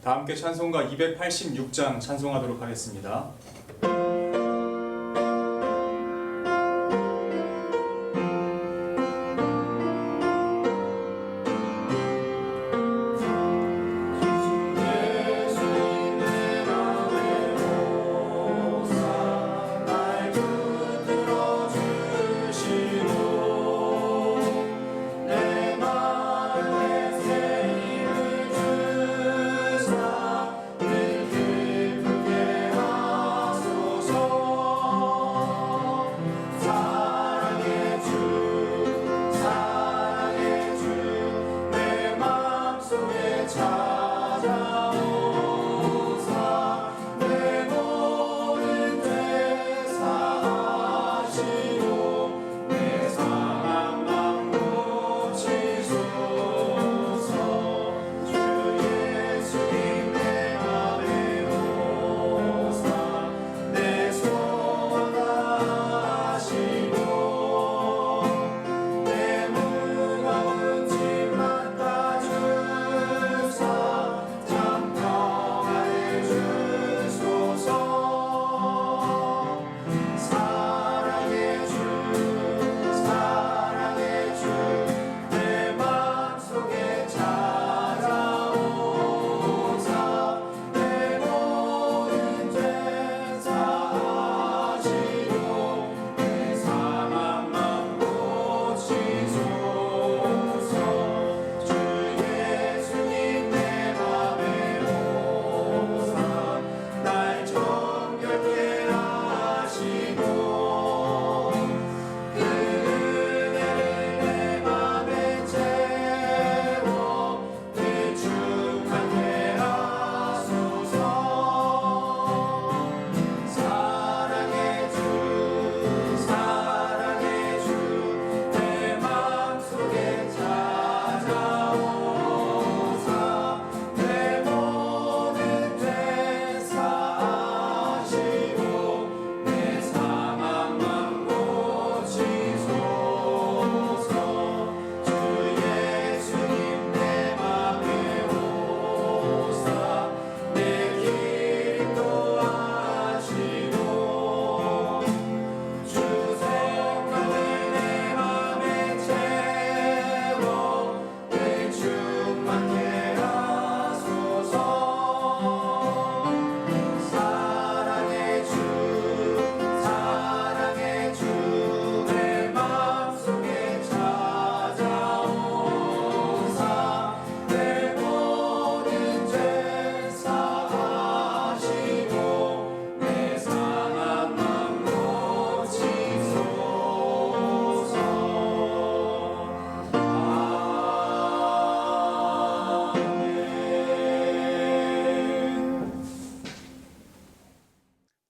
다 함께 찬송가 286장 찬송하도록 하겠습니다.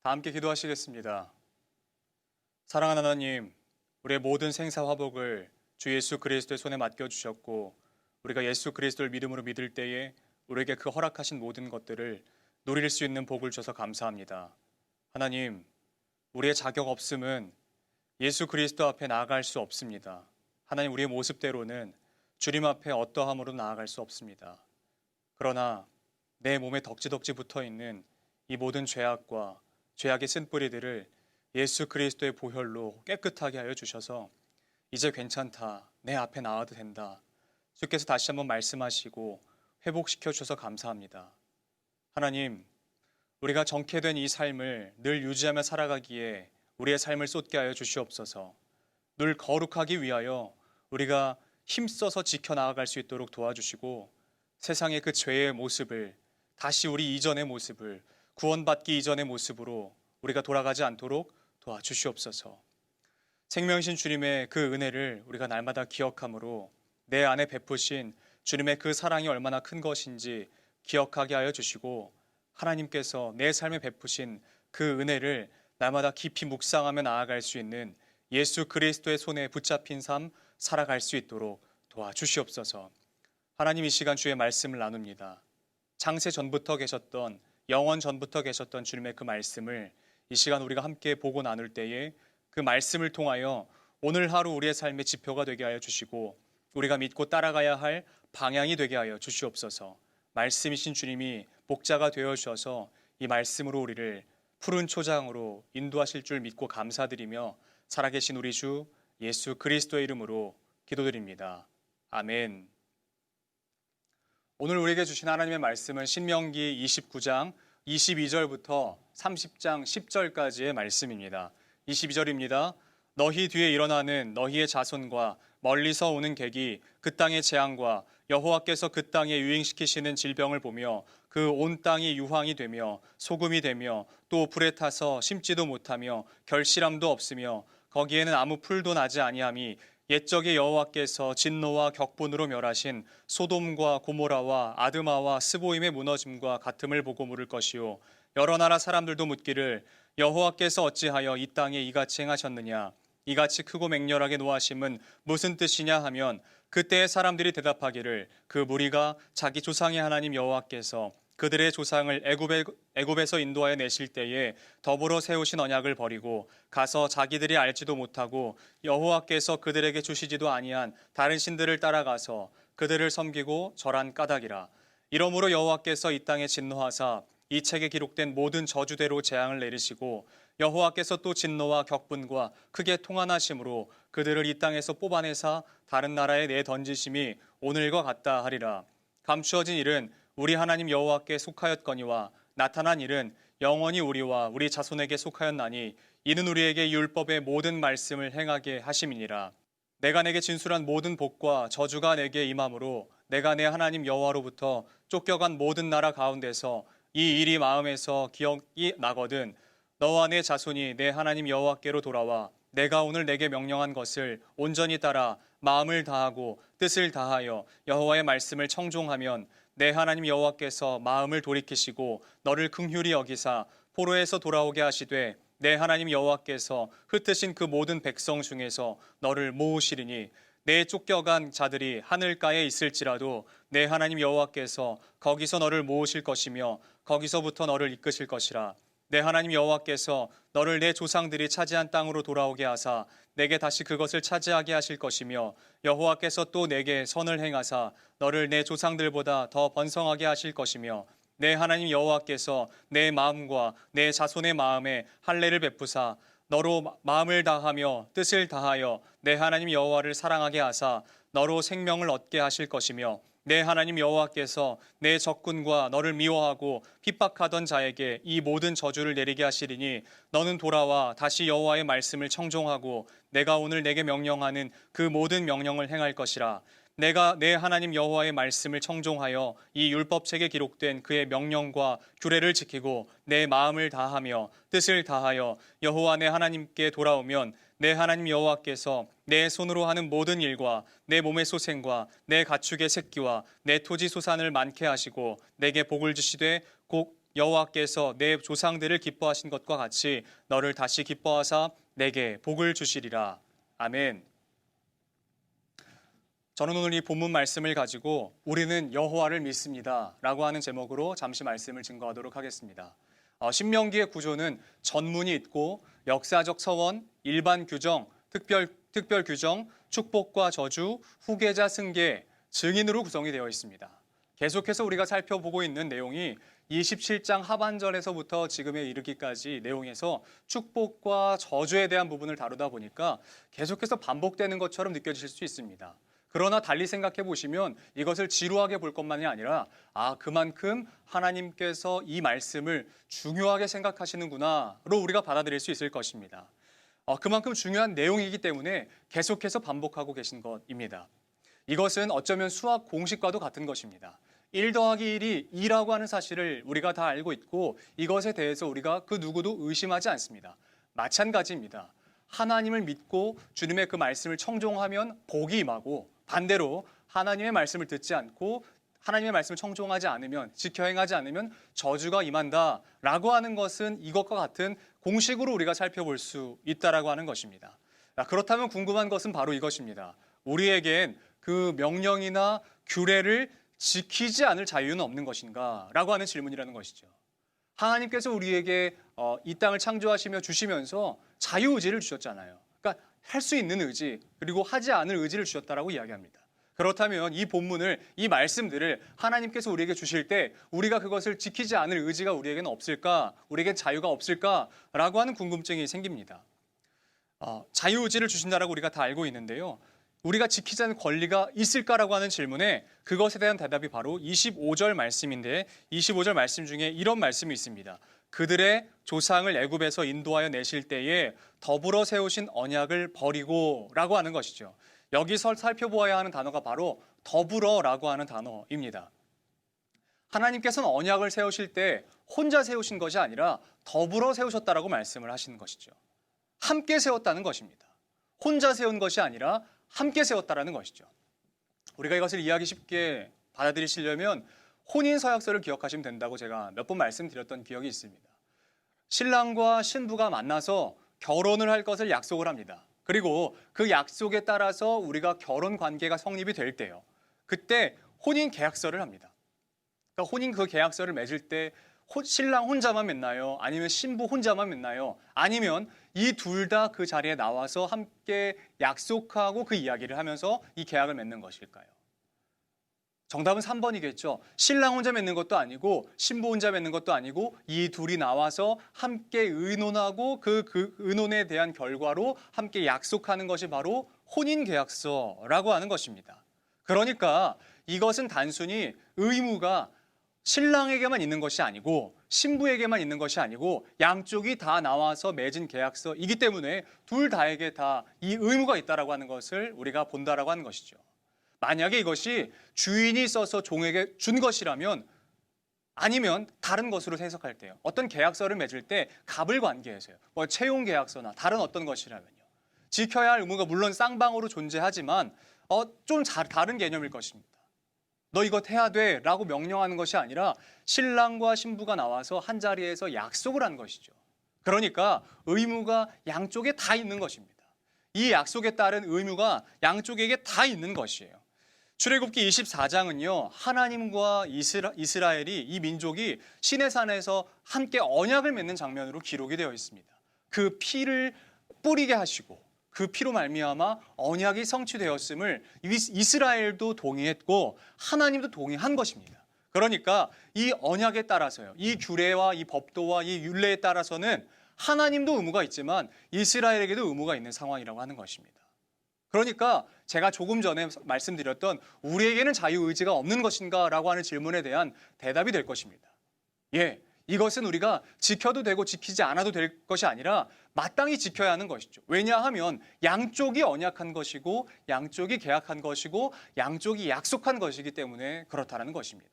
다 함께 기도하시겠습니다. 사랑하는 하나님, 우리의 모든 생사 화복을 주 예수 그리스도의 손에 맡겨주셨고 우리가 예수 그리스도를 믿음으로 믿을 때에 우리에게 그 허락하신 모든 것들을 누릴 수 있는 복을 주셔서 감사합니다. 하나님, 우리의 자격 없음은 예수 그리스도 앞에 나아갈 수 없습니다. 하나님, 우리의 모습대로는 주님 앞에 어떠함으로 나아갈 수 없습니다. 그러나 내 몸에 덕지덕지 붙어있는 이 모든 죄악과 죄악의 쓴뿌리들을 예수 그리스도의 보혈로 깨끗하게 하여 주셔서 이제 괜찮다, 내 앞에 나와도 된다, 주께서 다시 한번 말씀하시고 회복시켜 주셔서 감사합니다. 하나님, 우리가 정케된 이 삶을 늘 유지하며 살아가기에 우리의 삶을 쏟게 하여 주시옵소서. 늘 거룩하기 위하여 우리가 힘써서 지켜나아갈 수 있도록 도와주시고 세상의 그 죄의 모습을 다시 우리 이전의 모습을 구원받기 이전의 모습으로 우리가 돌아가지 않도록 도와주시옵소서. 생명이신 주님의 그 은혜를 우리가 날마다 기억함으로 내 안에 베푸신 주님의 그 사랑이 얼마나 큰 것인지 기억하게 하여 주시고 하나님께서 내 삶에 베푸신 그 은혜를 날마다 깊이 묵상하며 나아갈 수 있는 예수 그리스도의 손에 붙잡힌 삶 살아갈 수 있도록 도와주시옵소서. 하나님, 이 시간 주의 말씀을 나눕니다. 창세 전부터 계셨던, 영원 전부터 계셨던 주님의 그 말씀을 이 시간 우리가 함께 보고 나눌 때에 그 말씀을 통하여 오늘 하루 우리의 삶의 지표가 되게 하여 주시고 우리가 믿고 따라가야 할 방향이 되게 하여 주시옵소서. 말씀이신 주님이 목자가 되어 주셔서 이 말씀으로 우리를 푸른 초장으로 인도하실 줄 믿고 감사드리며 살아계신 우리 주 예수 그리스도의 이름으로 기도드립니다. 아멘. 오늘 우리에게 주신 하나님의 말씀은 신명기 29장 22절부터 30장 10절까지의 말씀입니다. 22절입니다. 너희 뒤에 일어나는 너희의 자손과 멀리서 오는 객이 그 땅의 재앙과 여호와께서 그 땅에 유행시키시는 질병을 보며 그 온 땅이 유황이 되며 소금이 되며 또 불에 타서 심지도 못하며 결실함도 없으며 거기에는 아무 풀도 나지 아니함이 옛적에 여호와께서 진노와 격분으로 멸하신 소돔과 고모라와 아드마와 스보임의 무너짐과 같음을 보고 물을 것이요 여러 나라 사람들도 묻기를 여호와께서 어찌하여 이 땅에 이같이 행하셨느냐 이같이 크고 맹렬하게 노하심은 무슨 뜻이냐 하면 그때의 사람들이 대답하기를 그 무리가 자기 조상의 하나님 여호와께서 그들의 조상을 애굽에서 인도하여 내실 때에 더불어 세우신 언약을 버리고 가서 자기들이 알지도 못하고 여호와께서 그들에게 주시지도 아니한 다른 신들을 따라가서 그들을 섬기고 절한 까닭이라. 이러므로 여호와께서 이 땅에 진노하사 이 책에 기록된 모든 저주대로 재앙을 내리시고 여호와께서 또 진노와 격분과 크게 통한하심으로 그들을 이 땅에서 뽑아내사 다른 나라에 내던지심이 오늘과 같다 하리라. 감추어진 일은 우리 하나님 여호와께 속하였거니와 나타난 일은 영원히 우리와 우리 자손에게 속하였나니 이는 우리에게 이 율법의 모든 말씀을 행하게 하심이니라. 내가 내게 진술한 모든 복과 저주가 내게 임함으로 내가 내 하나님 여호와로부터 쫓겨간 모든 나라 가운데서 이 일이 마음에서 기억이 나거든 너와 내 자손이 내 하나님 여호와께로 돌아와 내가 오늘 내게 명령한 것을 온전히 따라 마음을 다하고 뜻을 다하여 여호와의 말씀을 청종하면 내 하나님 여호와께서 마음을 돌이키시고 너를 긍휼히 여기사 포로에서 돌아오게 하시되 내 하나님 여호와께서 흩으신 그 모든 백성 중에서 너를 모으시리니 내 쫓겨간 자들이 하늘가에 있을지라도 내 하나님 여호와께서 거기서 너를 모으실 것이며 거기서부터 너를 이끄실 것이라. 내 하나님 여호와께서 너를 내 조상들이 차지한 땅으로 돌아오게 하사 내게 다시 그것을 차지하게 하실 것이며 여호와께서 또 내게 선을 행하사 너를 내 조상들보다 더 번성하게 하실 것이며 내 하나님 여호와께서 내 마음과 내 자손의 마음에 할례를 베푸사 너로 마음을 다하며 뜻을 다하여 내 하나님 여호와를 사랑하게 하사 너로 생명을 얻게 하실 것이며 내 하나님 여호와께서 내 적군과 너를 미워하고 핍박하던 자에게 이 모든 저주를 내리게 하시리니 너는 돌아와 다시 여호와의 말씀을 청종하고 내가 오늘 내게 명령하는 그 모든 명령을 행할 것이라. 내가 내 하나님 여호와의 말씀을 청종하여 이 율법책에 기록된 그의 명령과 규례를 지키고 내 마음을 다하며 뜻을 다하여 여호와 내 하나님께 돌아오면 내 하나님 여호와께서 내 손으로 하는 모든 일과 내 몸의 소생과 내 가축의 새끼와 내 토지 소산을 많게 하시고 내게 복을 주시되 곧 여호와께서 내 조상들을 기뻐하신 것과 같이 너를 다시 기뻐하사 내게 복을 주시리라. 아멘. 저는 오늘 이 본문 말씀을 가지고 우리는 여호와를 믿습니다 라고 하는 제목으로 잠시 말씀을 증거하도록 하겠습니다. 신명기의 구조는 전문이 있고 역사적 서원, 일반 규정, 특별 규정, 축복과 저주, 후계자 승계, 증인으로 구성이 되어 있습니다. 계속해서 우리가 살펴보고 있는 내용이 27장 하반절에서부터 지금에 이르기까지 내용에서 축복과 저주에 대한 부분을 다루다 보니까 계속해서 반복되는 것처럼 느껴지실 수 있습니다. 그러나 달리 생각해 보시면 이것을 지루하게 볼 것만이 아니라 그만큼 하나님께서 이 말씀을 중요하게 생각하시는구나로 우리가 받아들일 수 있을 것입니다. 그만큼 중요한 내용이기 때문에 계속해서 반복하고 계신 것입니다. 이것은 어쩌면 수학 공식과도 같은 것입니다. 1 더하기 1이 2라고 하는 사실을 우리가 다 알고 있고 이것에 대해서 우리가 그 누구도 의심하지 않습니다. 마찬가지입니다. 하나님을 믿고 주님의 그 말씀을 청종하면 복이 임하고 반대로 하나님의 말씀을 듣지 않고 하나님의 말씀을 청종하지 않으면 지켜 행하지 않으면 저주가 임한다라고 하는 것은 이것과 같은 공식으로 우리가 살펴볼 수 있다라고 하는 것입니다. 그렇다면 궁금한 것은 바로 이것입니다. 우리에겐 그 명령이나 규례를 지키지 않을 자유는 없는 것인가? 라고 하는 질문이라는 것이죠. 하나님께서 우리에게 이 땅을 창조하시며 주시면서 자유의지를 주셨잖아요. 그러니까 할 수 있는 의지 그리고 하지 않을 의지를 주셨다라고 이야기합니다. 그렇다면 이 본문을, 이 말씀들을 하나님께서 우리에게 주실 때 우리가 그것을 지키지 않을 의지가 우리에게는 없을까? 우리에겐 자유가 없을까?라고 하는 궁금증이 생깁니다. 자유의지를 주신다라고 우리가 다 알고 있는데요. 우리가 지키자는 권리가 있을까라고 하는 질문에 그것에 대한 대답이 바로 25절 말씀인데 25절 말씀 중에 이런 말씀이 있습니다. 그들의 조상을 애굽에서 인도하여 내실 때에 더불어 세우신 언약을 버리고 라고 하는 것이죠. 여기서 살펴보아야 하는 단어가 바로 더불어라고 하는 단어입니다. 하나님께서는 언약을 세우실 때 혼자 세우신 것이 아니라 더불어 세우셨다라고 말씀을 하시는 것이죠. 함께 세웠다는 것입니다. 혼자 세운 것이 아니라 함께 세웠다라는 것이죠. 우리가 이것을 이해하기 쉽게 받아들이시려면 혼인서약서를 기억하시면 된다고 제가 몇 번 말씀드렸던 기억이 있습니다. 신랑과 신부가 만나서 결혼을 할 것을 약속을 합니다. 그리고 그 약속에 따라서 우리가 결혼 관계가 성립이 될 때요. 그때 혼인 계약서를 합니다. 그러니까 혼인 그 계약서를 맺을 때 신랑 혼자만 맺나요? 아니면 신부 혼자만 맺나요? 아니면 이 둘 다 그 자리에 나와서 함께 약속하고 그 이야기를 하면서 이 계약을 맺는 것일까요? 정답은 3번이겠죠. 신랑 혼자 맺는 것도 아니고 신부 혼자 맺는 것도 아니고 이 둘이 나와서 함께 의논하고 그 의논에 대한 결과로 함께 약속하는 것이 바로 혼인계약서라고 하는 것입니다. 그러니까 이것은 단순히 의무가 신랑에게만 있는 것이 아니고 신부에게만 있는 것이 아니고 양쪽이 다 나와서 맺은 계약서이기 때문에 둘 다에게 다 이 의무가 있다라고 하는 것을 우리가 본다라고 하는 것이죠. 만약에 이것이 주인이 써서 종에게 준 것이라면 아니면 다른 것으로 해석할 때요. 어떤 계약서를 맺을 때 갑을 관계해서요. 채용 계약서나 다른 어떤 것이라면요. 지켜야 할 의무가 물론 쌍방으로 존재하지만 좀 다른 개념일 것입니다. 너 이거 해야 돼 라고 명령하는 것이 아니라 신랑과 신부가 나와서 한 자리에서 약속을 한 것이죠. 그러니까 의무가 양쪽에 다 있는 것입니다. 이 약속에 따른 의무가 양쪽에게 다 있는 것이에요. 출애굽기 24장은요. 하나님과 이스라엘이 이 민족이 시내산에서 함께 언약을 맺는 장면으로 기록이 되어 있습니다. 그 피를 뿌리게 하시고 그 피로 말미암아 언약이 성취되었음을 이스라엘도 동의했고 하나님도 동의한 것입니다. 그러니까 이 언약에 따라서요. 이 규례와 이 법도와 이 율례에 따라서는 하나님도 의무가 있지만 이스라엘에게도 의무가 있는 상황이라고 하는 것입니다. 그러니까 제가 조금 전에 말씀드렸던 우리에게는 자유의지가 없는 것인가 라고 하는 질문에 대한 대답이 될 것입니다. 예, 이것은 우리가 지켜도 되고 지키지 않아도 될 것이 아니라 마땅히 지켜야 하는 것이죠. 왜냐하면 양쪽이 언약한 것이고 양쪽이 계약한 것이고 양쪽이 약속한 것이기 때문에 그렇다는 것입니다.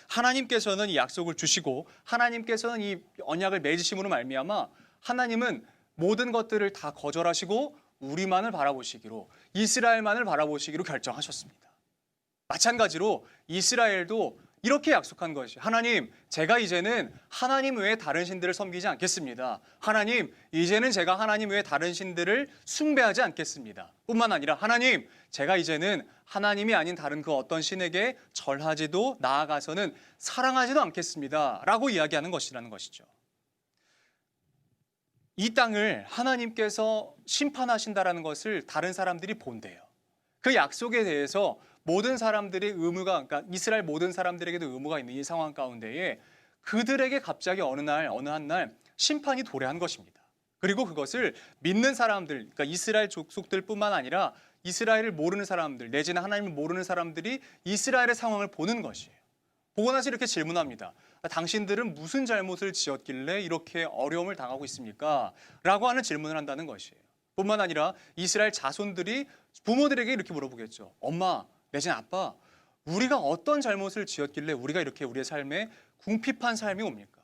하나님께서는 이 약속을 주시고 하나님께서는 이 언약을 맺으심으로 말미암아 하나님은 모든 것들을 다 거절하시고 우리만을 바라보시기로 이스라엘만을 바라보시기로 결정하셨습니다. 마찬가지로 이스라엘도 이렇게 약속한 것이 하나님, 제가 이제는 하나님 외에 다른 신들을 섬기지 않겠습니다. 하나님, 이제는 제가 하나님 외에 다른 신들을 숭배하지 않겠습니다. 뿐만 아니라 하나님, 제가 이제는 하나님이 아닌 다른 그 어떤 신에게 절하지도 나아가서는 사랑하지도 않겠습니다. 라고 이야기하는 것이라는 것이죠. 이 땅을 하나님께서 심판하신다라는 것을 다른 사람들이 본대요. 그 약속에 대해서 모든 사람들의 의무가, 그러니까 이스라엘 모든 사람들에게도 의무가 있는 이 상황 가운데에 그들에게 갑자기 어느 한 날 심판이 도래한 것입니다. 그리고 그것을 믿는 사람들, 그러니까 이스라엘 족속들뿐만 아니라 이스라엘을 모르는 사람들, 내지는 하나님을 모르는 사람들이 이스라엘의 상황을 보는 것이에요. 보고 나서 이렇게 질문합니다. 당신들은 무슨 잘못을 지었길래 이렇게 어려움을 당하고 있습니까? 라고 하는 질문을 한다는 것이에요. 뿐만 아니라 이스라엘 자손들이 부모들에게 이렇게 물어보겠죠. 엄마, 내진 아빠, 우리가 어떤 잘못을 지었길래 우리가 이렇게 우리의 삶에 궁핍한 삶이 옵니까?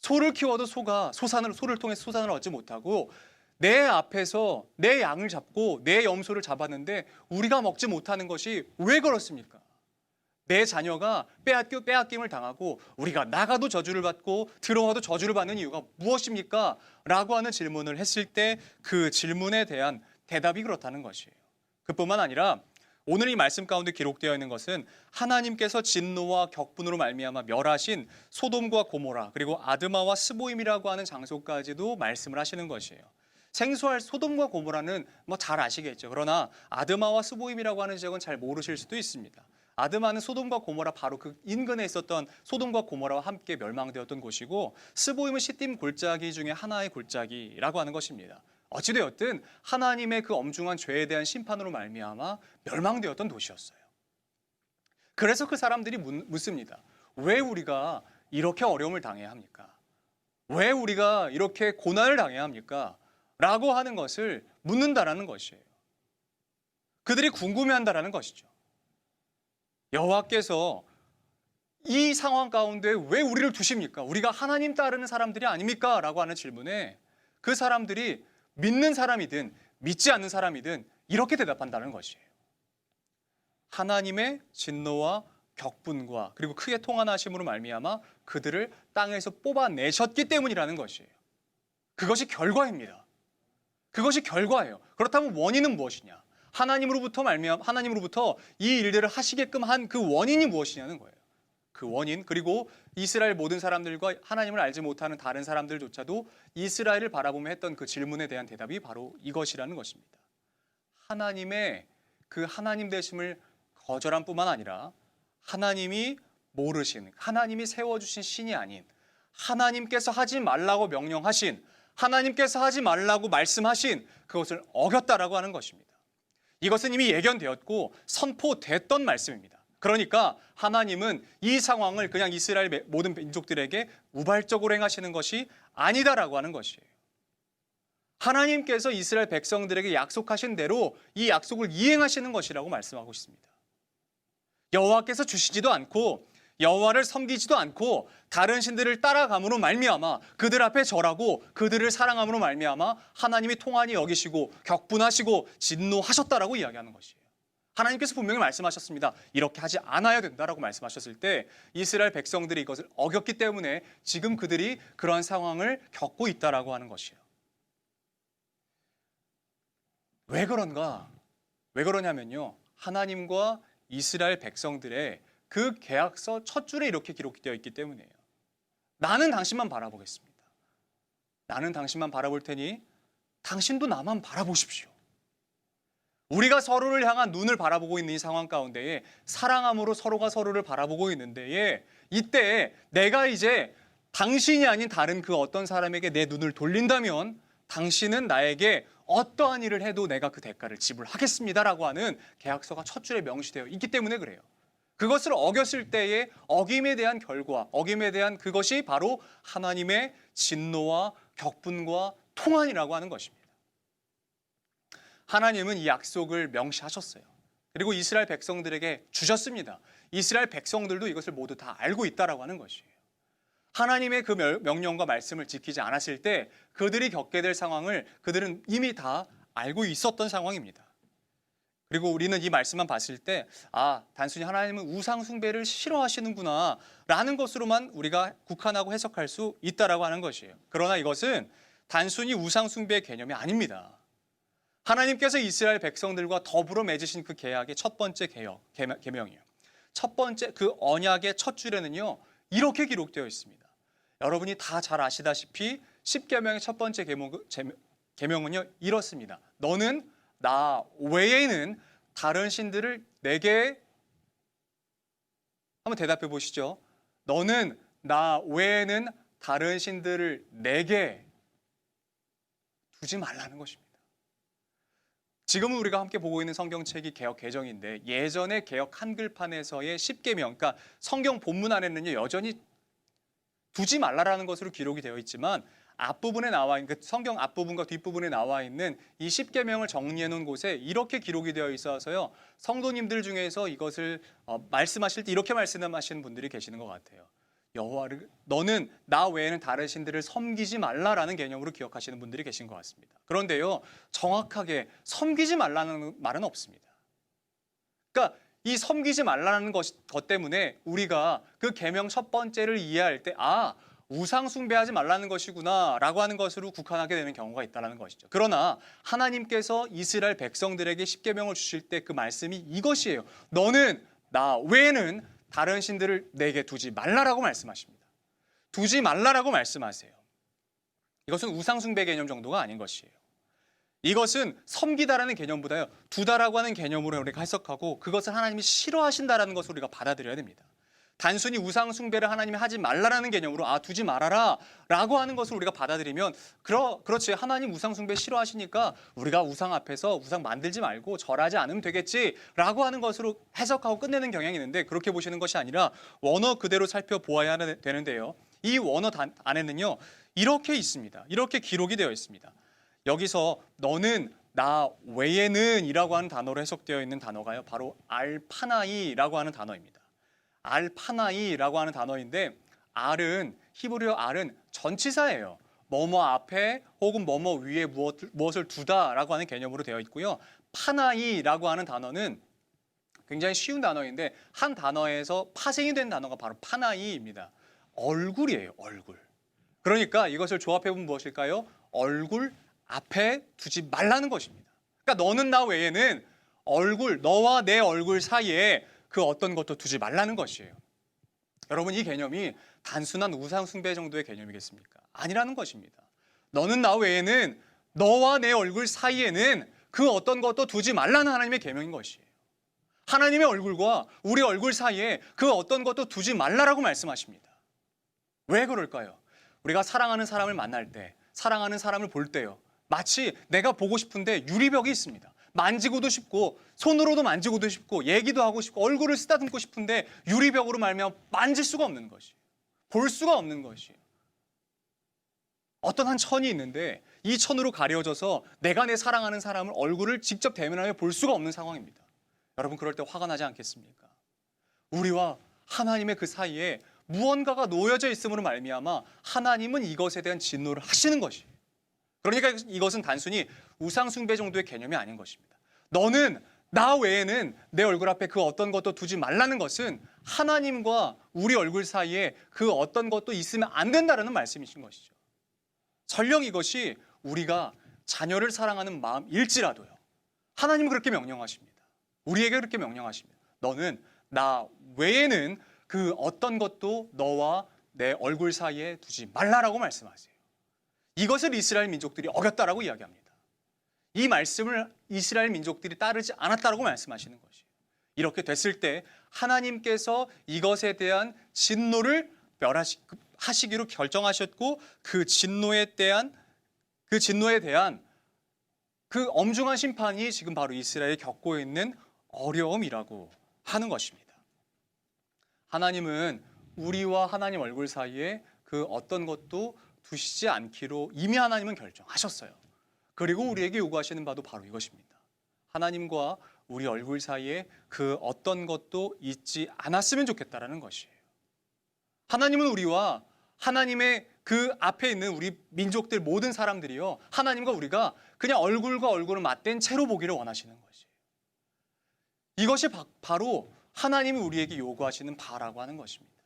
소를 키워도 소를 통해 소산을 얻지 못하고 내 앞에서 내 양을 잡고 내 염소를 잡았는데 우리가 먹지 못하는 것이 왜 그렇습니까? 내 자녀가 빼앗김을 당하고 우리가 나가도 저주를 받고 들어와도 저주를 받는 이유가 무엇입니까? 라고 하는 질문을 했을 때 그 질문에 대한 대답이 그렇다는 것이에요. 그뿐만 아니라 오늘 이 말씀 가운데 기록되어 있는 것은 하나님께서 진노와 격분으로 말미암아 멸하신 소돔과 고모라 그리고 아드마와 스보임이라고 하는 장소까지도 말씀을 하시는 것이에요. 생소할 소돔과 고모라는 뭐 잘 아시겠죠. 그러나 아드마와 스보임이라고 하는 지역은 잘 모르실 수도 있습니다. 아드마는 소돔과 고모라 바로 그 인근에 있었던 소돔과 고모라와 함께 멸망되었던 곳이고, 스보임은 시딤 골짜기 중에 하나의 골짜기라고 하는 것입니다. 어찌되었든 하나님의 그 엄중한 죄에 대한 심판으로 말미암아 멸망되었던 도시였어요. 그래서 그 사람들이 묻습니다. 왜 우리가 이렇게 어려움을 당해야 합니까? 왜 우리가 이렇게 고난을 당해야 합니까? 라고 하는 것을 묻는다라는 것이에요. 그들이 궁금해한다라는 것이죠. 여호와께서 이 상황 가운데 왜 우리를 두십니까? 우리가 하나님 따르는 사람들이 아닙니까? 라고 하는 질문에 그 사람들이 믿는 사람이든 믿지 않는 사람이든 이렇게 대답한다는 것이에요. 하나님의 진노와 격분과 그리고 크게 통한하심으로 말미암아 그들을 땅에서 뽑아내셨기 때문이라는 것이에요. 그것이 결과입니다. 그것이 결과예요. 그렇다면 원인은 무엇이냐? 하나님으로부터 이 일들을 하시게끔 한 그 원인이 무엇이냐는 거예요. 그 원인, 그리고 이스라엘 모든 사람들과 하나님을 알지 못하는 다른 사람들조차도 이스라엘을 바라보며 했던 그 질문에 대한 대답이 바로 이것이라는 것입니다. 하나님의 그 하나님 되심을 거절한 뿐만 아니라 하나님이 모르신, 하나님이 세워주신 신이 아닌 하나님께서 하지 말라고 명령하신, 하나님께서 하지 말라고 말씀하신 그것을 어겼다라고 하는 것입니다. 이것은 이미 예견되었고 선포됐던 말씀입니다. 그러니까 하나님은 이 상황을 그냥 이스라엘 모든 민족들에게 우발적으로 행하시는 것이 아니다라고 하는 것이에요. 하나님께서 이스라엘 백성들에게 약속하신 대로 이 약속을 이행하시는 것이라고 말씀하고 있습니다. 여호와께서 주시지도 않고 여호와를 섬기지도 않고 다른 신들을 따라감으로 말미암아 그들 앞에 절하고 그들을 사랑함으로 말미암아 하나님이 통한히 여기시고 격분하시고 진노하셨다라고 이야기하는 것이에요. 하나님께서 분명히 말씀하셨습니다. 이렇게 하지 않아야 된다라고 말씀하셨을 때 이스라엘 백성들이 이것을 어겼기 때문에 지금 그들이 그러한 상황을 겪고 있다라고 하는 것이에요. 왜 그런가? 왜 그러냐면요, 하나님과 이스라엘 백성들의 그 계약서 첫 줄에 이렇게 기록되어 있기 때문이에요. 나는 당신만 바라보겠습니다. 나는 당신만 바라볼 테니 당신도 나만 바라보십시오. 우리가 서로를 향한 눈을 바라보고 있는 이 상황 가운데에 사랑함으로 서로가 서로를 바라보고 있는데에 이때 내가 이제 당신이 아닌 다른 그 어떤 사람에게 내 눈을 돌린다면 당신은 나에게 어떠한 일을 해도 내가 그 대가를 지불하겠습니다라고 하는 계약서가 첫 줄에 명시되어 있기 때문에 그래요. 그것을 어겼을 때의 어김에 대한 결과, 어김에 대한 그것이 바로 하나님의 진노와 격분과 통한이라고 하는 것입니다. 하나님은 이 약속을 명시하셨어요. 그리고 이스라엘 백성들에게 주셨습니다. 이스라엘 백성들도 이것을 모두 다 알고 있다라고 하는 것이에요. 하나님의 그 명령과 말씀을 지키지 않았을 때 그들이 겪게 될 상황을 그들은 이미 다 알고 있었던 상황입니다. 그리고 우리는 이 말씀만 봤을 때 단순히 하나님은 우상 숭배를 싫어하시는구나 라는 것으로만 우리가 국한하고 해석할 수 있다라고 하는 것이에요. 그러나 이것은 단순히 우상 숭배의 개념이 아닙니다. 하나님께서 이스라엘 백성들과 더불어 맺으신 그 계약의 첫 번째 계명이에요. 첫 번째 그 언약의 첫 줄에는요, 이렇게 기록되어 있습니다. 여러분이 다 잘 아시다시피 10계명의 첫 번째 계명은요 이렇습니다. 너는 나 외에는 다른 신들을 내게, 한번 대답해 보시죠. 너는 나 외에는 다른 신들을 내게 두지 말라는 것입니다. 지금은 우리가 함께 보고 있는 성경책이 개역 개정인데 예전의 개역 한글판에서의 10계명, 그러니까 성경 본문 안에는요 여전히 두지 말라라는 것으로 기록이 되어 있지만 앞부분에 나와 있는, 그 성경 앞부분과 뒷부분에 나와 있는 이 10계명을 정리해 놓은 곳에 이렇게 기록이 되어 있어서요, 성도님들 중에서 이것을 말씀하실 때 이렇게 말씀하시는 분들이 계시는 것 같아요. 여호와를, 너는 나 외에는 다른 신들을 섬기지 말라라는 개념으로 기억하시는 분들이 계신 것 같습니다. 그런데요, 정확하게 섬기지 말라는 말은 없습니다. 그러니까 이 섬기지 말라는 것 때문에 우리가 그 계명 첫 번째를 이해할 때 우상 숭배하지 말라는 것이구나 라고 하는 것으로 국한하게 되는 경우가 있다는 것이죠. 그러나 하나님께서 이스라엘 백성들에게 10계명을 주실 때 그 말씀이 이것이에요. 너는 나 외에는 다른 신들을 내게 두지 말라라고 말씀하십니다. 두지 말라라고 말씀하세요. 이것은 우상 숭배 개념 정도가 아닌 것이에요. 이것은 섬기다라는 개념보다요, 두다라고 하는 개념으로 우리가 해석하고 그것을 하나님이 싫어하신다라는 것을 우리가 받아들여야 됩니다. 단순히 우상 숭배를 하나님이 하지 말라라는 개념으로 두지 말아라 라고 하는 것을 우리가 받아들이면 그렇지, 하나님 우상 숭배 싫어하시니까 우리가 우상 앞에서 우상 만들지 말고 절하지 않으면 되겠지 라고 하는 것으로 해석하고 끝내는 경향이 있는데, 그렇게 보시는 것이 아니라 원어 그대로 살펴보아야 되는데요, 이 원어 안에는요 이렇게 있습니다. 이렇게 기록이 되어 있습니다. 여기서 너는 나 외에는 이라고 하는 단어로 해석되어 있는 단어가요, 바로 알파나이라고 하는 단어입니다. 알파나이라고 하는 단어인데, 알은, 히브리어 알은 전치사예요. 뭐뭐 앞에 혹은 뭐뭐 위에 무엇을 두다라고 하는 개념으로 되어 있고요. 파나이라고 하는 단어는 굉장히 쉬운 단어인데 한 단어에서 파생이 된 단어가 바로 파나이입니다. 얼굴이에요, 얼굴. 그러니까 이것을 조합해보면 무엇일까요? 얼굴 앞에 두지 말라는 것입니다. 그러니까 너는 나 외에는 얼굴, 너와 내 얼굴 사이에 그 어떤 것도 두지 말라는 것이에요. 여러분, 이 개념이 단순한 우상 숭배 정도의 개념이겠습니까? 아니라는 것입니다. 너는 나 외에는, 너와 내 얼굴 사이에는 그 어떤 것도 두지 말라는 하나님의 계명인 것이에요. 하나님의 얼굴과 우리 얼굴 사이에 그 어떤 것도 두지 말라라고 말씀하십니다. 왜 그럴까요? 우리가 사랑하는 사람을 만날 때, 사랑하는 사람을 볼 때요, 마치 내가 보고 싶은데 유리벽이 있습니다. 만지고도 싶고 손으로도 만지고도 싶고 얘기도 하고 싶고 얼굴을 쓰다듬고 싶은데 유리벽으로 말미암아 만질 수가 없는 것이에요. 볼 수가 없는 것이에요. 어떤 한 천이 있는데 이 천으로 가려져서 내가 내 사랑하는 사람을 얼굴을 직접 대면하여 볼 수가 없는 상황입니다. 여러분, 그럴 때 화가 나지 않겠습니까? 우리와 하나님의 그 사이에 무언가가 놓여져 있음으로 말미암아 하나님은 이것에 대한 진노를 하시는 것이에요. 그러니까 이것은 단순히 우상 숭배 정도의 개념이 아닌 것입니다. 너는 나 외에는 내 얼굴 앞에 그 어떤 것도 두지 말라는 것은 하나님과 우리 얼굴 사이에 그 어떤 것도 있으면 안 된다는 말씀이신 것이죠. 설령 이것이 우리가 자녀를 사랑하는 마음일지라도요, 하나님은 그렇게 명령하십니다. 우리에게 그렇게 명령하십니다. 너는 나 외에는 그 어떤 것도 너와 내 얼굴 사이에 두지 말라라고 말씀하세요. 이것을 이스라엘 민족들이 어겼다라고 이야기합니다. 이 말씀을 이스라엘 민족들이 따르지 않았다라고 말씀하시는 것이에요. 이렇게 됐을 때 하나님께서 이것에 대한 진노를 멸하시기로 결정하셨고, 그 진노에 대한 그 엄중한 심판이 지금 바로 이스라엘이 겪고 있는 어려움이라고 하는 것입니다. 하나님은 우리와 하나님 얼굴 사이에 그 어떤 것도 두시지 않기로 이미 하나님은 결정하셨어요. 그리고 우리에게 요구하시는 바도 바로 이것입니다. 하나님과 우리 얼굴 사이에 그 어떤 것도 있지 않았으면 좋겠다라는 것이에요. 하나님은 우리와 하나님의 그 앞에 있는 우리 민족들 모든 사람들이요, 하나님과 우리가 그냥 얼굴과 얼굴을 맞댄 채로 보기를 원하시는 것이에요. 이것이 바로 하나님이 우리에게 요구하시는 바라고 하는 것입니다.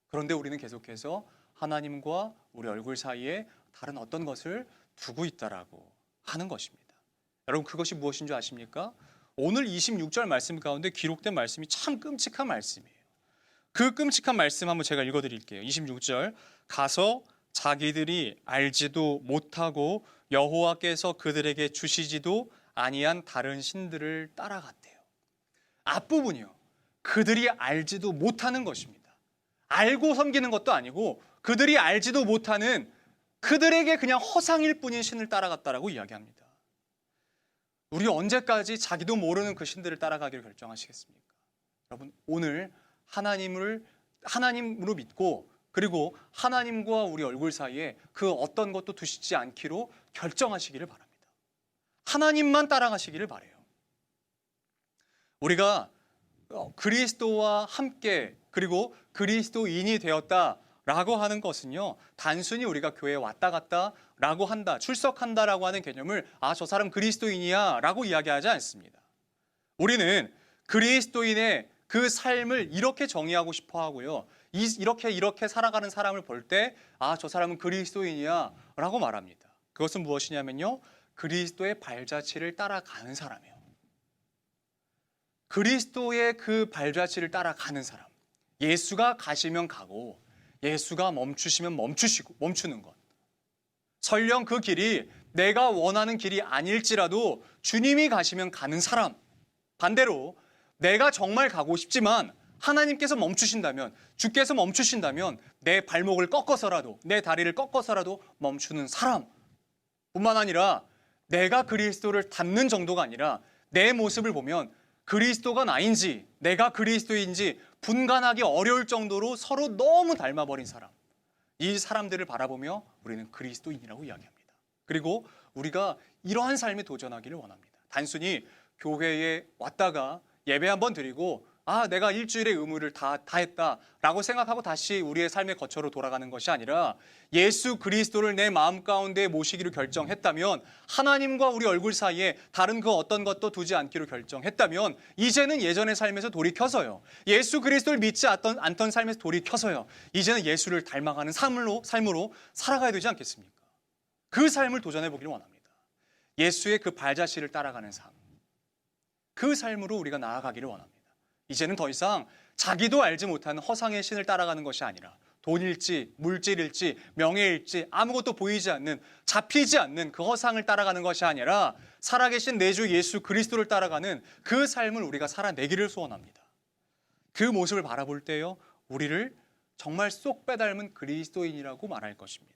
그런데 우리는 계속해서 하나님과 우리 얼굴 사이에 다른 어떤 것을 두고 있다라고 하는 것입니다. 여러분, 그것이 무엇인 줄 아십니까? 오늘 26절 말씀 가운데 기록된 말씀이 참 끔찍한 말씀이에요. 그 끔찍한 말씀 한번 제가 읽어드릴게요. 26절, 가서 자기들이 알지도 못하고 여호와께서 그들에게 주시지도 아니한 다른 신들을 따라갔대요. 앞부분이요, 그들이 알지도 못하는 것입니다. 알고 섬기는 것도 아니고 그들이 알지도 못하는, 그들에게 그냥 허상일 뿐인 신을 따라갔다라고 이야기합니다. 우리 언제까지 자기도 모르는 그 신들을 따라가기를 결정하시겠습니까? 여러분, 오늘 하나님으로 믿고, 그리고 하나님과 우리 얼굴 사이에 그 어떤 것도 두시지 않기로 결정하시기를 바랍니다. 하나님만 따라가시기를 바라요. 우리가 그리스도와 함께, 그리고 그리스도인이 되었다라고 하는 것은요, 단순히 우리가 교회에 왔다 갔다 라고 한다, 출석한다라고 하는 개념을 저 사람 그리스도인이야 라고 이야기하지 않습니다. 우리는 그리스도인의 그 삶을 이렇게 정의하고 싶어 하고요, 이렇게 살아가는 사람을 볼 때 저 사람은 그리스도인이야 라고 말합니다. 그것은 무엇이냐면요, 그리스도의 발자취를 따라가는 사람이에요. 그리스도의 그 발자취를 따라가는 사람, 예수가 가시면 가고 예수가 멈추시면 멈추는 것, 설령 그 길이 내가 원하는 길이 아닐지라도 주님이 가시면 가는 사람, 반대로 내가 정말 가고 싶지만 하나님께서 멈추신다면, 주께서 멈추신다면 내 발목을 꺾어서라도, 내 다리를 꺾어서라도 멈추는 사람 뿐만 아니라 내가 그리스도를 닮는 정도가 아니라 내 모습을 보면 그리스도가 나인지 내가 그리스도인지 분간하기 어려울 정도로 서로 너무 닮아버린 사람, 이 사람들을 바라보며 우리는 그리스도인이라고 이야기합니다. 그리고 우리가 이러한 삶에 도전하기를 원합니다. 단순히 교회에 왔다가 예배 한번 드리고 내가 일주일의 의무를 다 했다라고 생각하고 다시 우리의 삶의 거처로 돌아가는 것이 아니라 예수 그리스도를 내 마음 가운데 모시기로 결정했다면, 하나님과 우리 얼굴 사이에 다른 그 어떤 것도 두지 않기로 결정했다면 이제는 예전의 삶에서 돌이켜서요, 예수 그리스도를 믿지 않던 삶에서 돌이켜서요, 이제는 예수를 닮아가는 삶으로 살아가야 되지 않겠습니까? 그 삶을 도전해 보기를 원합니다. 예수의 그 발자취를 따라가는 삶, 그 삶으로 우리가 나아가기를 원합니다. 이제는 더 이상 자기도 알지 못하는 허상의 신을 따라가는 것이 아니라 돈일지 물질일지 명예일지 아무것도 보이지 않는, 잡히지 않는 그 허상을 따라가는 것이 아니라 살아계신 내 주 예수 그리스도를 따라가는 그 삶을 우리가 살아내기를 소원합니다. 그 모습을 바라볼 때요, 우리를 정말 쏙 빼닮은 그리스도인이라고 말할 것입니다.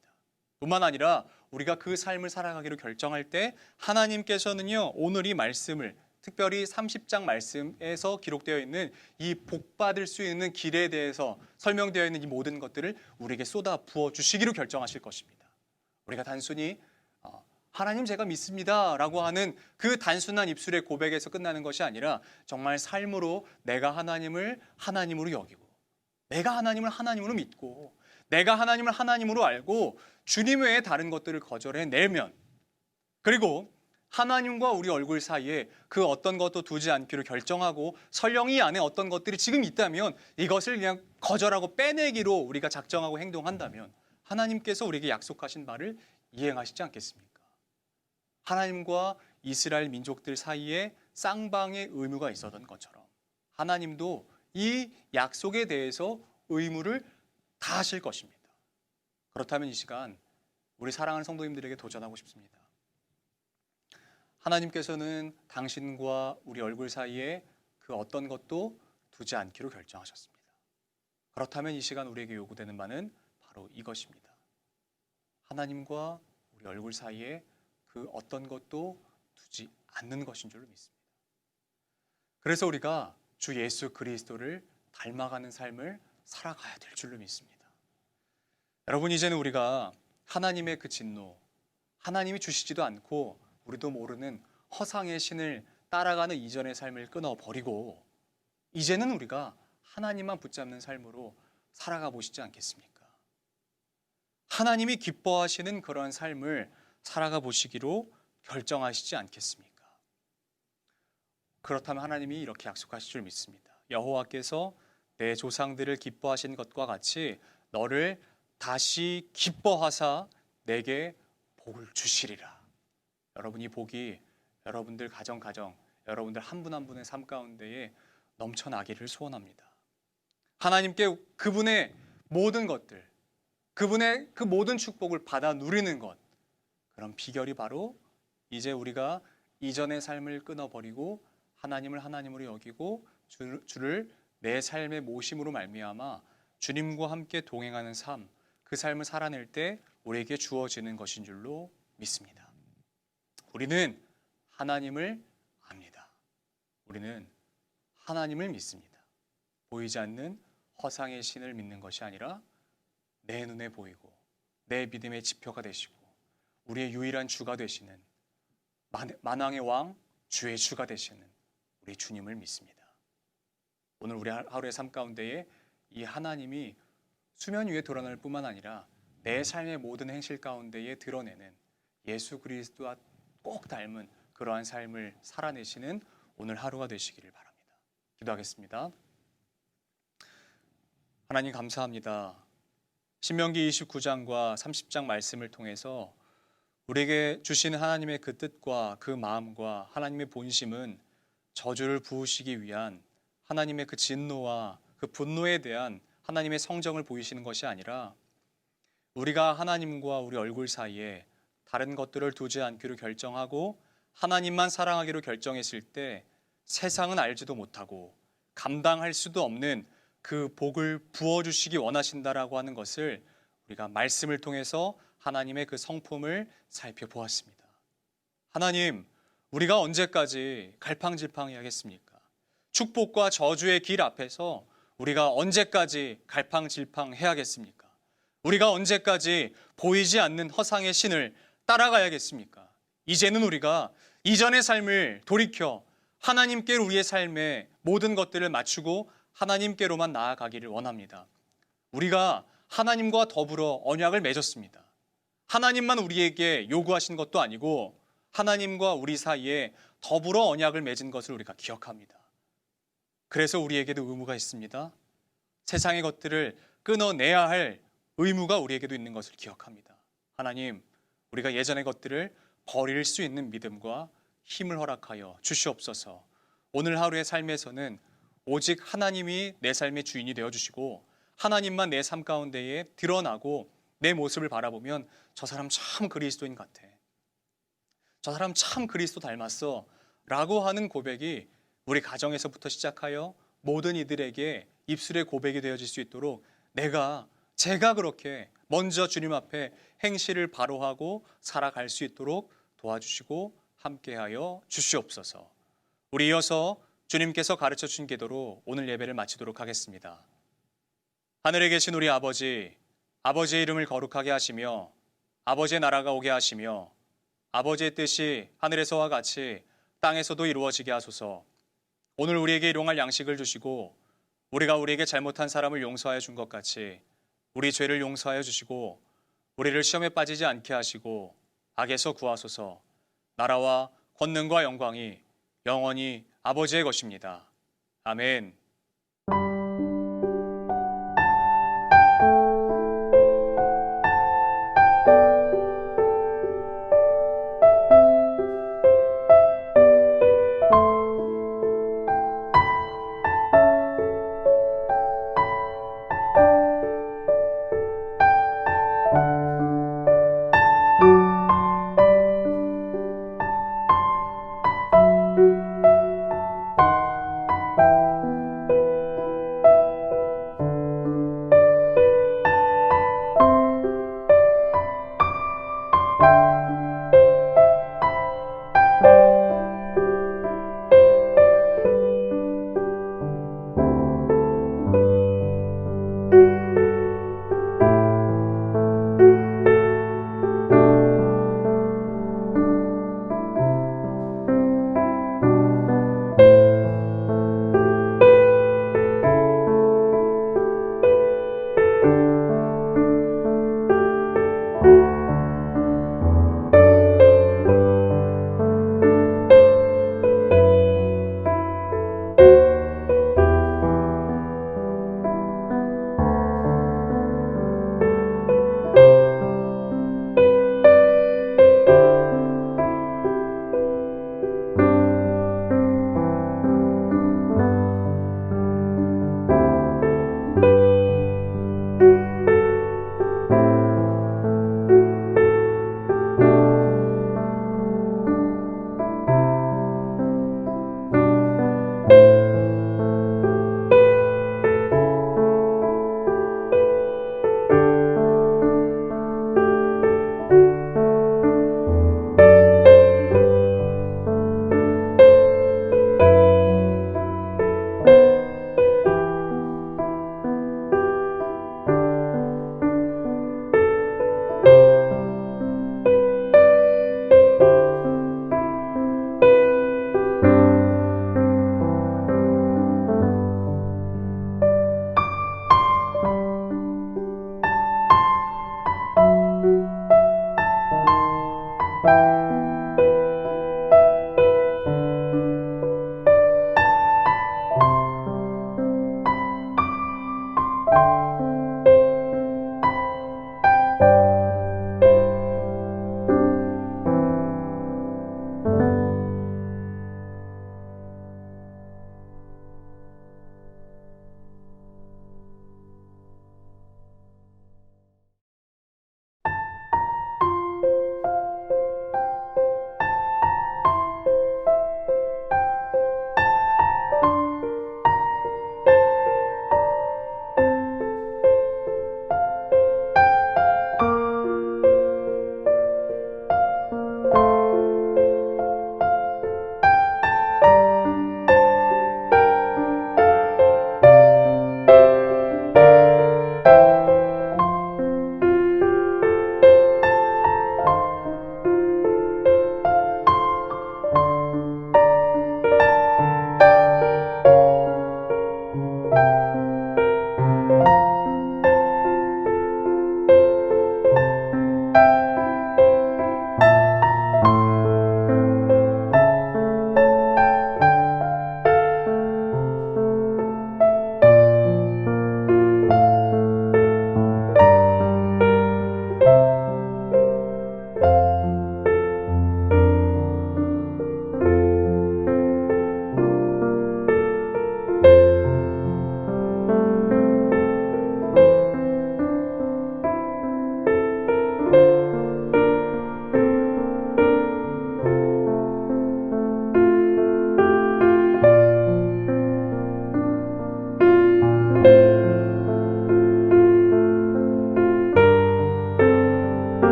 뿐만 아니라 우리가 그 삶을 살아가기로 결정할 때 하나님께서는요, 오늘 이 말씀을, 특별히 30장 말씀에서 기록되어 있는 이 복받을 수 있는 길에 대해서 설명되어 있는 이 모든 것들을 우리에게 쏟아 부어 주시기로 결정하실 것입니다. 우리가 단순히 하나님 제가 믿습니다 라고 하는 그 단순한 입술의 고백에서 끝나는 것이 아니라 정말 삶으로 내가 하나님을 하나님으로 여기고, 내가 하나님을 하나님으로 믿고, 내가 하나님을 하나님으로 알고 주님 외에 다른 것들을 거절해내면, 그리고 하나님과 우리 얼굴 사이에 그 어떤 것도 두지 않기로 결정하고 설령 이 안에 어떤 것들이 지금 있다면 이것을 그냥 거절하고 빼내기로 우리가 작정하고 행동한다면 하나님께서 우리에게 약속하신 바를 이행하시지 않겠습니까? 하나님과 이스라엘 민족들 사이에 쌍방의 의무가 있었던 것처럼 하나님도 이 약속에 대해서 의무를 다하실 것입니다. 그렇다면 이 시간 우리 사랑하는 성도님들에게 도전하고 싶습니다. 하나님께서는 당신과 우리 얼굴 사이에 그 어떤 것도 두지 않기로 결정하셨습니다. 그렇다면 이 시간 우리에게 요구되는 바는 바로 이것입니다. 하나님과 우리 얼굴 사이에 그 어떤 것도 두지 않는 것인 줄로 믿습니다. 그래서 우리가 주 예수 그리스도를 닮아가는 삶을 살아가야 될 줄로 믿습니다. 여러분, 이제는 우리가 하나님의 그 진노, 하나님이 주시지도 않고 우리도 모르는 허상의 신을 따라가는 이전의 삶을 끊어버리고 이제는 우리가 하나님만 붙잡는 삶으로 살아가 보시지 않겠습니까? 하나님이 기뻐하시는 그러한 삶을 살아가 보시기로 결정하시지 않겠습니까? 그렇다면 하나님이 이렇게 약속하실 줄 믿습니다. 여호와께서 내 조상들을 기뻐하신 것과 같이 너를 다시 기뻐하사 내게 복을 주시리라. 여러분, 이 복이 여러분들 가정, 여러분들 한 분 한 분의 삶 가운데에 넘쳐나기를 소원합니다. 하나님께 그분의 모든 것들, 그분의 그 모든 축복을 받아 누리는 것, 그런 비결이 바로 이제 우리가 이전의 삶을 끊어버리고 하나님을 하나님으로 여기고 주를 내 삶의 모심으로 말미암아 주님과 함께 동행하는 삶, 그 삶을 살아낼 때 우리에게 주어지는 것인 줄로 믿습니다. 우리는 하나님을 압니다. 우리는 하나님을 믿습니다. 보이지 않는 허상의 신을 믿는 것이 아니라 내 눈에 보이고 내 믿음의 지표가 되시고 우리의 유일한 주가 되시는 만왕의 왕, 주의 주가 되시는 우리 주님을 믿습니다. 오늘 우리 하루의 삶 가운데에 이 하나님이 수면 위에 드러날 뿐만 아니라 내 삶의 모든 행실 가운데에 드러내는 예수 그리스도와 꼭 닮은 그러한 삶을 살아내시는 오늘 하루가 되시기를 바랍니다. 기도하겠습니다. 하나님 감사합니다. 신명기 29장과 30장 말씀을 통해서 우리에게 주시는 하나님의 그 뜻과 그 마음과 하나님의 본심은 저주를 부으시기 위한 하나님의 그 진노와 그 분노에 대한 하나님의 성정을 보이시는 것이 아니라 우리가 하나님과 우리 얼굴 사이에 다른 것들을 두지 않기로 결정하고 하나님만 사랑하기로 결정했을 때 세상은 알지도 못하고 감당할 수도 없는 그 복을 부어주시기 원하신다라고 하는 것을 우리가 말씀을 통해서 하나님의 그 성품을 살펴보았습니다. 하나님, 우리가 언제까지 갈팡질팡해야겠습니까? 축복과 저주의 길 앞에서 우리가 언제까지 갈팡질팡해야겠습니까? 우리가 언제까지 보이지 않는 허상의 신을 따라가야겠습니까? 이제는 우리가 이전의 삶을 돌이켜 하나님께 우리의 삶의 모든 것들을 맞추고 하나님께로만 나아가기를 원합니다. 우리가 하나님과 더불어 언약을 맺었습니다. 하나님만 우리에게 요구하신 것도 아니고 하나님과 우리 사이에 더불어 언약을 맺은 것을 우리가 기억합니다. 그래서 우리에게도 의무가 있습니다. 세상의 것들을 끊어내야 할 의무가 우리에게도 있는 것을 기억합니다. 하나님, 우리가 예전의 것들을 버릴 수 있는 믿음과 힘을 허락하여 주시옵소서. 오늘 하루의 삶에서는 오직 하나님이 내 삶의 주인이 되어주시고 하나님만 내 삶 가운데에 드러나고 내 모습을 바라보면 저 사람 참 그리스도인 같아, 저 사람 참 그리스도 닮았어 라고 하는 고백이 우리 가정에서부터 시작하여 모든 이들에게 입술의 고백이 되어질 수 있도록 제가 그렇게 먼저 주님 앞에 행실을 바로 하고 살아갈 수 있도록 도와주시고 함께하여 주시옵소서. 우리 이어서 주님께서 가르쳐 주신 기도로 오늘 예배를 마치도록 하겠습니다. 하늘에 계신 우리 아버지, 아버지의 이름을 거룩하게 하시며 아버지의 나라가 오게 하시며 아버지의 뜻이 하늘에서와 같이 땅에서도 이루어지게 하소서. 오늘 우리에게 일용할 양식을 주시고 우리가 우리에게 잘못한 사람을 용서하여 준 것 같이 우리 죄를 용서하여 주시고 우리를 시험에 빠지지 않게 하시고 악에서 구하소서. 나라와 권능과 영광이 영원히 아버지의 것입니다. 아멘.